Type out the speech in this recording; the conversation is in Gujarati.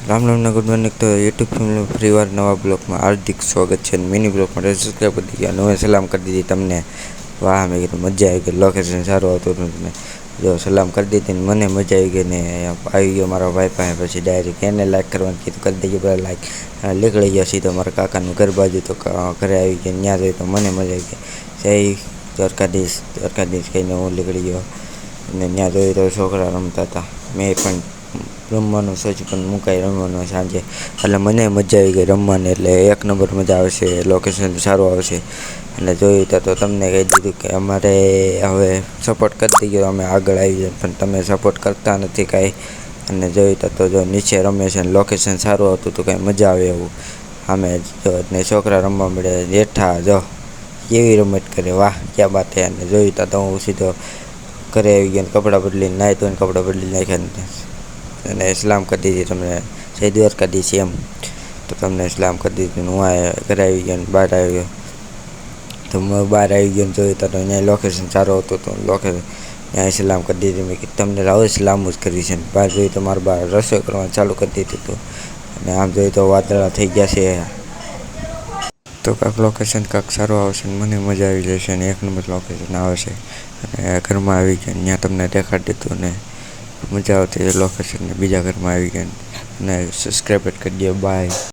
રામ રામના ગુડ મોર્નિંગ તો યુટ્યુબ ફેમિલી ફરીવાર નવા બ્લોગમાં હાર્દિક સ્વાગત છે. મિની બ્લોગ માટે સબસ્ક્રાઈબ કરી દીધી અને સલામ કરી દીધી તમને. વાહ મેં કીધું મજા આવી ગઈ, લોકેશન સારું આવતું હતું ને જો સલામ કરી દીધી ને મને મજા આવી ગઈ ને આવી ગયો મારા ભાઈ પાસે. પછી ડાયરેક્ટ એને લાઈક કરવાનું કીધું, કરી દેજો બધા લાઈક. નીકળી ગયો સીધો મારા કાકાનું ઘર બાજુ, તો ઘરે આવી ગયો. ત્યાં જોઈ તો મને મજા આવી ગઈ. જય દ્વારકાધીશ કહીને હું નીકળી ગયો અને ત્યાં જોઈ તો છોકરા રમતા હતા. મેં પણ રમવાનું સોચ્યું પણ મુકાઈ રમવાનું સાંજે, એટલે મને મજા આવી ગઈ રમવાની. એટલે એક નંબર મજા આવશે, લોકેશન સારું આવશે. અને જોયું તો તમને કહી દીધું કે અમારે હવે સપોર્ટ કરી દઈએ, અમે આગળ આવી જાય, પણ તમે સપોર્ટ કરતા નથી કાંઈ. અને જોયું તો જો નીચે રમે છે અને લોકેશન સારું આવતું તો કાંઈ મજા આવે એવું. અમે જો ને છોકરા રમવા મળે જેઠા જો કેવી રમત કરે, વાહ ક્યાં બાત હે. અને જોયું તો હું સીધો ઘરે આવી ગયો ને કપડાં બદલીને નાહી ધોઈને કપડાં બદલી નાખ્યા અને સલામ કરી દીધી તમને. જય દ્વારકાધીશ એમ તો તમને સલામ કરી દીધું. હું આ ઘરે આવી ગયો ને બહાર આવ્યો તો હું બહાર આવી ગયો ને જોયું તો અહીંયા લોકેશન સારું હતું તો લોકેશન ત્યાં સલામ કરી દીધી. મેં કીધું તમને રાવ સલામ જ કરી છે. બહાર જોયું તો મારે બહાર રસોઈ કરવાનું ચાલુ કરી દીધું હતું. અને આમ જોયું તો વાદળા થઈ ગયા છે. તો કાંક લોકેશન કાંક સારું આવશે ને મને મજા આવી જશે ને એક નંબર લોકેશન આવશે. અને ઘરમાં આવી ગયા ત્યાં તમને દેખાડી દીધું ને મજા આવતી લોકેશનને. બીજા ઘરમાં આવી ગયા અને સબસ્ક્રાઈબ કરી દો. બાય.